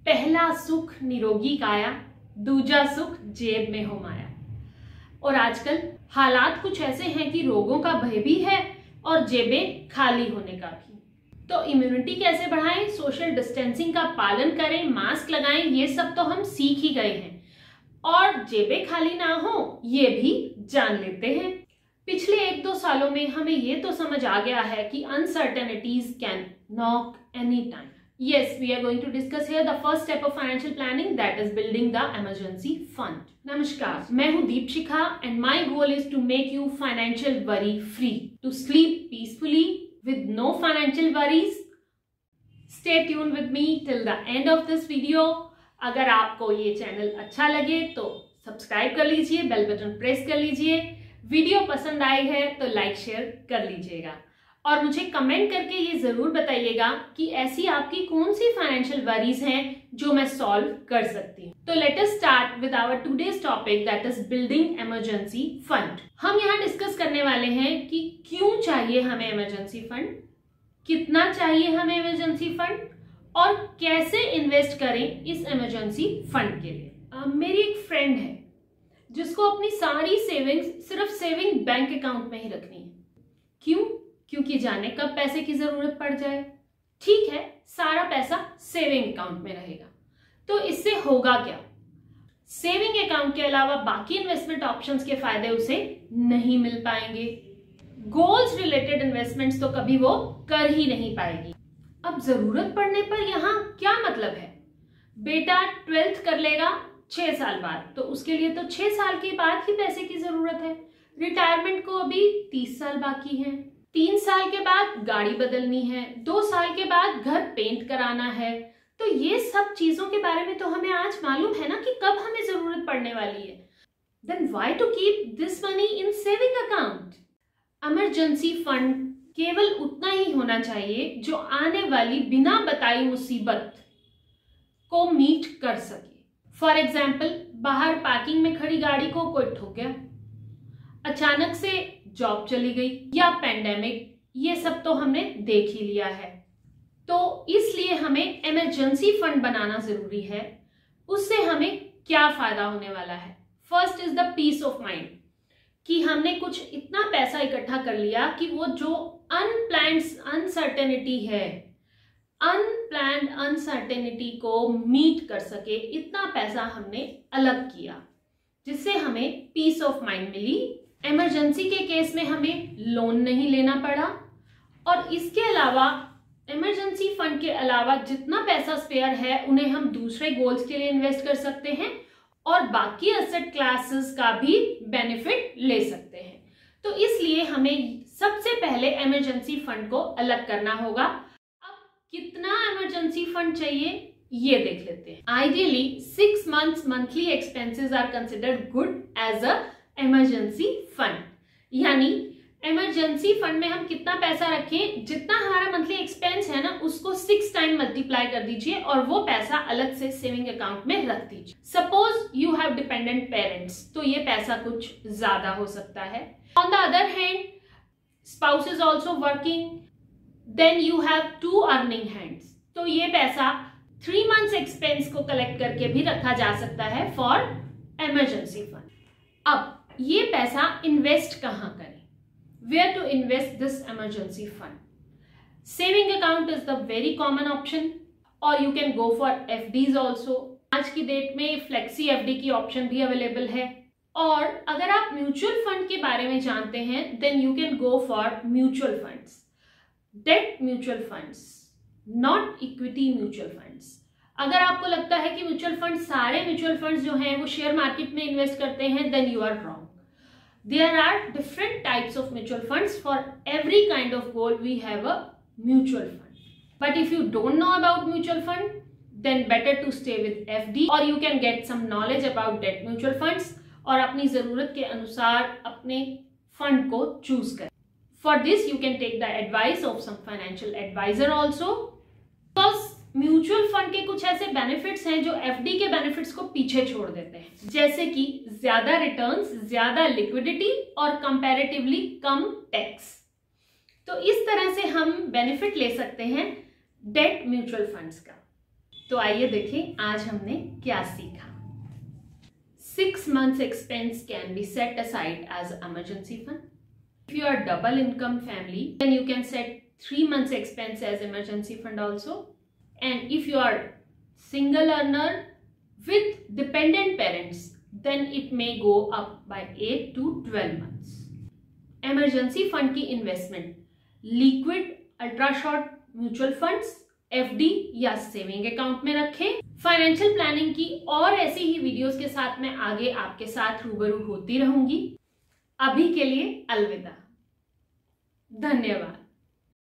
पहला सुख निरोगी काया, दूजा सुख जेब में हो माया। और आजकल हालात कुछ ऐसे हैं कि रोगों का भय भी है और जेबें खाली होने का भी। तो इम्यूनिटी कैसे बढ़ाएं, सोशल डिस्टेंसिंग का पालन करें, मास्क लगाएं, ये सब तो हम सीख ही गए हैं। और जेबें खाली ना हो ये भी जान लेते हैं। पिछले 1-2 सालों में हमें ये तो समझ आ गया है कि uncertainties can knock any time. Yes, we are going to discuss here the first step of financial planning, that is building the emergency fund. नमस्कार, मैं हूँ Deepshikha and my goal is to make you financial worry free, to sleep peacefully with no financial worries. Stay tuned with me till the end of this video. अगर आपको ये channel अच्छा लगे तो subscribe कर लीजिए, बेल बटन प्रेस कर लीजिए, वीडियो पसंद आई है तो लाइक शेयर कर लीजिएगा और मुझे कमेंट करके ये जरूर बताइएगा कि ऐसी आपकी कौन सी फाइनेंशियल वरीज हैं जो मैं सॉल्व कर सकती हूँ। तो let us start with our today's topic, that is building emergency fund. हम यहाँ डिस्कस करने वाले हैं कि क्यों चाहिए हमें इमरजेंसी फंड, कितना चाहिए हमें इमरजेंसी फंड और कैसे इन्वेस्ट करें इस इमरजेंसी फंड के लिए। मेरी एक फ्रेंड है जिसको अपनी सारी सेविंग्स सिर्फ सेविंग बैंक अकाउंट में ही रखनी है। क्यों? क्योंकि जाने कब पैसे की जरूरत पड़ जाए। ठीक है, सारा पैसा सेविंग अकाउंट में रहेगा, तो इससे होगा क्या? सेविंग अकाउंट के अलावा बाकी इन्वेस्टमेंट ऑप्शंस के फायदे उसे नहीं मिल पाएंगे। गोल्स रिलेटेड इन्वेस्टमेंट्स तो कभी वो कर ही नहीं पाएगी। अब जरूरत पड़ने पर यहाँ क्या मतलब है? बेटा 12th कर लेगा 6 साल बाद, तो उसके लिए तो 6 साल के बाद ही पैसे की जरूरत है। रिटायरमेंट को अभी 30 साल बाकी है। 3 साल के बाद गाड़ी बदलनी है, 2 साल के बाद घर पेंट कराना है। तो ये सब चीजों के बारे में तो हमें आज मालूम है ना कि कब हमें जरूरत पड़ने वाली है। Then why to keep this money in saving account? Emergency fund केवल उतना ही होना चाहिए जो आने वाली बिना बताई मुसीबत को मीट कर सके। फॉर एग्जाम्पल, बाहर पार्किंग में खड़ी गाड़ी को कोई ठोक गया, अचानक से जॉब चली गई या पेंडेमिक, ये सब तो हमने देख ही लिया है। तो इसलिए हमें इमरजेंसी फंड बनाना जरूरी है। उससे हमें क्या फायदा होने वाला है? First is the peace of mind, कि हमने कुछ इतना पैसा इकट्ठा कर लिया कि वो जो अनप्लान्ड अनसर्टेनिटी है, अनप्लान्ड अनसर्टेनिटी को मीट कर सके, इतना पैसा हमने अलग किया जिससे हमें पीस ऑफ माइंड मिली। इमरजेंसी के केस में हमें लोन नहीं लेना पड़ा और इसके अलावा इमरजेंसी फंड के अलावा जितना पैसा स्पेयर है उन्हें हम दूसरे गोल्स के लिए इन्वेस्ट कर सकते हैं और बाकी एसेट क्लासेस का भी बेनिफिट ले सकते हैं। तो इसलिए हमें सबसे पहले इमरजेंसी फंड को अलग करना होगा। अब कितना इमरजेंसी फंड चाहिए ये देख लेते हैं। Ideally 6 months monthly expenses are considered good as a emergency fund. यानी इमरजेंसी फंड में हम कितना पैसा रखें, जितना हमारा मंथली एक्सपेंस है ना उसको 6 टाइम मल्टीप्लाई कर दीजिए और वो पैसा अलग से सेविंग अकाउंट में रख दीजिए। Suppose you have dependent parents, तो ये पैसा कुछ ज्यादा हो सकता है। On the other hand, spouse is also working, then you have 2 earning hands, तो ये पैसा 3 months एक्सपेंस को कलेक्ट करके भी रखा जा सकता है फॉर इमरजेंसी फंड। अब ये पैसा इन्वेस्ट कहाँ करें? Where to invest this emergency fund? Saving account is the very common option और you can go for FDs also. आज की डेट में फ्लेक्सी एफडी की ऑप्शन भी अवेलेबल है। और अगर आप म्यूचुअल फंड के बारे में जानते हैं then you can go for mutual funds, debt mutual funds, not equity mutual funds. अगर आपको लगता है कि म्यूचुअल फंड सारे म्यूचुअल फंड्स जो हैं वो शेयर मार्केट में इन्वेस्ट करते हैं, then you are wrong. There are different types of mutual funds. For every kind of goal we have a mutual fund. But if you don't know about mutual fund then better to stay with FD और you can get some knowledge about debt mutual funds और अपनी जरूरत के अनुसार अपने fund को choose करें। For this you can take the advice of some financial advisor also. Mutual fund के कुछ ऐसे बेनिफिट्स हैं जो एफडी के बेनिफिट्स को पीछे छोड़ देते हैं, जैसे कि ज्यादा रिटर्न्स, ज्यादा लिक्विडिटी और कंपैरेटिवली कम टैक्स। तो इस तरह से हम बेनिफिट ले सकते हैं डेट म्यूचुअल फंड्स का। तो आइए देखें आज हमने क्या सीखा। 6 months expense can be set aside as emergency fund. If you are double income family, then you can set 3 months expense as emergency fund also. And if you are single earner with dependent parents, then it may go up by 8 to 12 months. Emergency fund की investment liquid ultra short mutual funds, FD या saving account में रखें। Financial planning की और ऐसी ही videos के साथ मैं आगे आपके साथ रूबरू होती रहूंगी। अभी के लिए अलविदा, धन्यवाद।